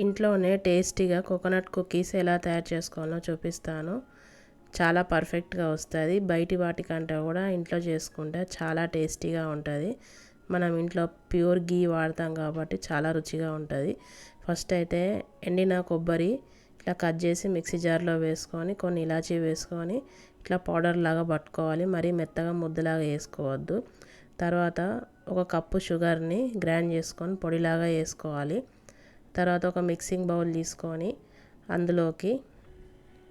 ఇంట్లోనే టేస్టీగా coconut cookies ఎలా తయారు చేసుకోవాలో చూపిస్తాను. చాలా పర్ఫెక్ట్గా వస్తుంది. బయటి వాటికంటే కూడా ఇంట్లో చేసుకుంటే చాలా టేస్టీగా ఉంటుంది. మనం ఇంట్లో ప్యూర్ గీ వాడతాం కాబట్టి చాలా రుచిగా ఉంటుంది. ఫస్ట్ అయితే ఎండిన కొబ్బరి ఇట్లా కట్ చేసి మిక్సీ జార్లో వేసుకొని కొన్ని ఇలాచీ వేసుకొని ఇట్లా పౌడర్ లాగా పట్టుకోవాలి. మరీ మెత్తగా ముద్దలాగా వేసుకోవద్దు. తర్వాత ఒక కప్పు షుగర్ని గ్రైండ్ చేసుకొని పొడిలాగా వేసుకోవాలి. తర్వాత ఒక మిక్సింగ్ బౌల్ తీసుకొని అందులోకి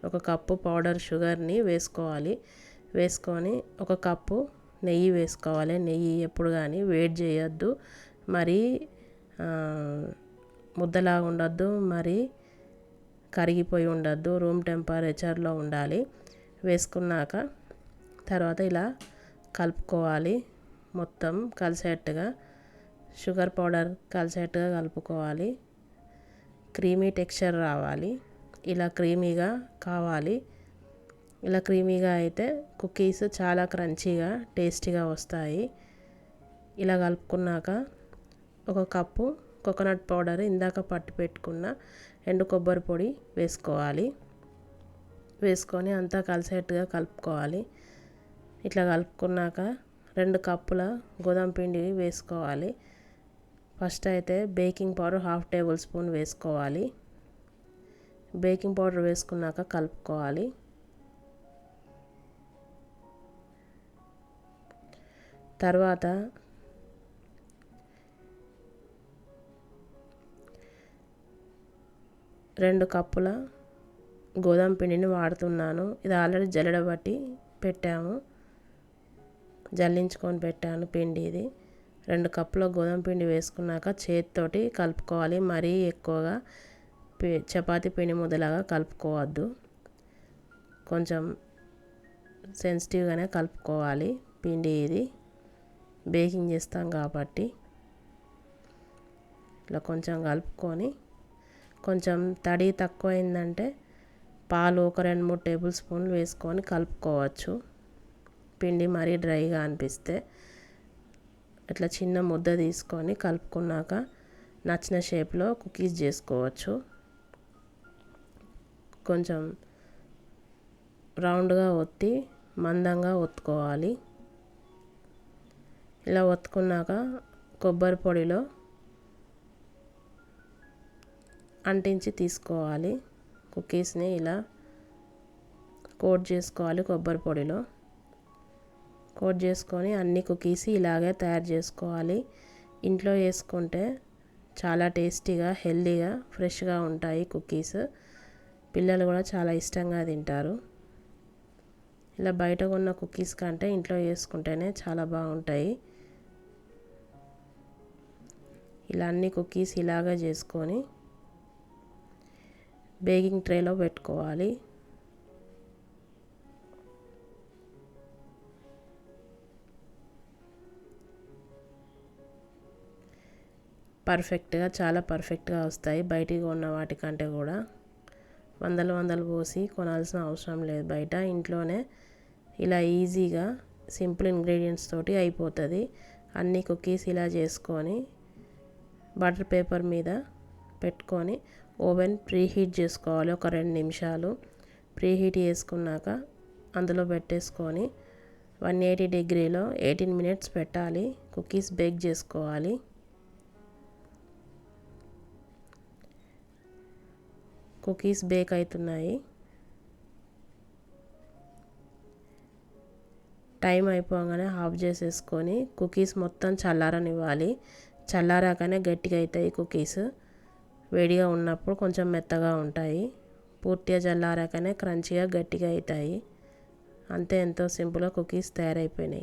ఒక కప్పు పౌడర్ షుగర్ని వేసుకోవాలి. వేసుకొని ఒక కప్పు నెయ్యి వేసుకోవాలి. నెయ్యి ఎప్పుడు కానీ వేడి చేయొద్దు, మరి ముద్దలాగా ఉండొద్దు, మరి కరిగిపోయి ఉండొద్దు. రూమ్ టెంపరేచర్లో ఉండాలి. వేసుకున్నాక తర్వాత ఇలా కలుపుకోవాలి. మొత్తం కలిసేట్టుగా షుగర్ పౌడర్ కలిసేట్టుగా కలుపుకోవాలి. క్రీమీ టెక్స్చర్ రావాలి. ఇలా క్రీమీగా కావాలి. ఇలా క్రీమీగా అయితే కుకీస్ చాలా క్రంచీగా టేస్టీగా వస్తాయి. ఇలా కలుపుకున్నాక ఒక కప్పు కోకోనట్ పౌడర్ ఇందాక పట్టి పెట్టుకున్న ఎండు కొబ్బరి పొడి వేసుకోవాలి. వేసుకొని అంతా కలిసేట్టుగా కలుపుకోవాలి. ఇట్లా కలుపుకున్నాక 2 కప్పుల గోధుమ పిండి వేసుకోవాలి. ఫస్ట్ అయితే బేకింగ్ పౌడర్ 1/2 టేబుల్ స్పూన్ వేసుకోవాలి. బేకింగ్ పౌడర్ వేసుకున్నాక కలుపుకోవాలి. తర్వాత 2 కప్పుల గోధుమ పిండిని వాడుతున్నాను. ఇది ఆల్రెడీ జల్లెడబట్టి పెట్టాము, జల్లించుకొని పెట్టాను పిండి. ఇది 2 కప్పుల గోధుమ పిండి వేసుకున్నాక చేతితోటి కలుపుకోవాలి. మరీ ఎక్కువగా చపాతీ పిండి ముద్దలాగా కలుపుకోవద్దు. కొంచెం సెన్సిటివ్గానే కలుపుకోవాలి పిండి. ఇది బేకింగ్ చేస్తాం కాబట్టి ఇట్లా కొంచెం కలుపుకొని, కొంచెం తడి తక్కువైందంటే పాలు ఒక 2-3 టేబుల్ స్పూన్లు వేసుకొని కలుపుకోవచ్చు. పిండి మరీ డ్రైగా అనిపిస్తే ఇట్లా చిన్న ముద్ద తీసుకొని కలుపుకున్నాక నచ్చిన షేప్లో కుకీస్ చేసుకోవచ్చు. కొంచెం రౌండ్గా ఒత్తి మందంగా ఒత్తుకోవాలి. ఇలా ఒత్తుకున్నాక కొబ్బరి పొడిలో అంటించి తీసుకోవాలి. కుకీస్ని ఇలా కోట్ చేసుకోవాలి. కొబ్బరి పొడిలో కోట్ చేసుకొని అన్ని కుకీస్ ఇలాగే తయారు చేసుకోవాలి. ఇంట్లో చేసుకుంటే చాలా టేస్టీగా, హెల్తీగా, ఫ్రెష్గా ఉంటాయి కుకీస్. పిల్లలు కూడా చాలా ఇష్టంగా తింటారు. ఇలా బయట కొన్న కుకీస్ కంటే ఇంట్లో చేసుకుంటేనే చాలా బాగుంటాయి. ఇలా అన్ని కుకీస్ ఇలాగే చేసుకొని బేకింగ్ ట్రేలో పెట్టుకోవాలి. పర్ఫెక్ట్గా, చాలా పర్ఫెక్ట్గా వస్తాయి. బయటికి కొన్న వాటికంటే కూడా వందలు పోసి కొనాల్సిన అవసరం లేదు. బయట ఇంట్లోనే ఇలా ఈజీగా సింపుల్ ఇంగ్రీడియంట్స్ తోటి అయిపోతుంది. అన్ని కుకీస్ ఇలా చేసుకొని బటర్ పేపర్ మీద పెట్టుకొని ఓవెన్ ప్రీహీట్ చేసుకోవాలి. ఒక 2 నిమిషాలు ప్రీహీట్ చేసుకున్నాక అందులో పెట్టేసుకొని 180 డిగ్రీలో 18 మినిట్స్ పెట్టాలి. కుకీస్ బేక్ చేసుకోవాలి. కుకీస్ బేక్ అవుతున్నాయి. టైం అయిపోగానే ఆఫ్ చేసేసుకొని కుకీస్ మొత్తం చల్లారనివ్వాలి. చల్లారాకనే గట్టిగా అవుతాయి కుకీస్. వేడిగా ఉన్నప్పుడు కొంచెం మెత్తగా ఉంటాయి. పూర్తిగా చల్లారాకనే క్రంచీగా గట్టిగా అవుతాయి. అంతే, ఎంతో సింపుల్గా కుకీస్ తయారైపోయినాయి.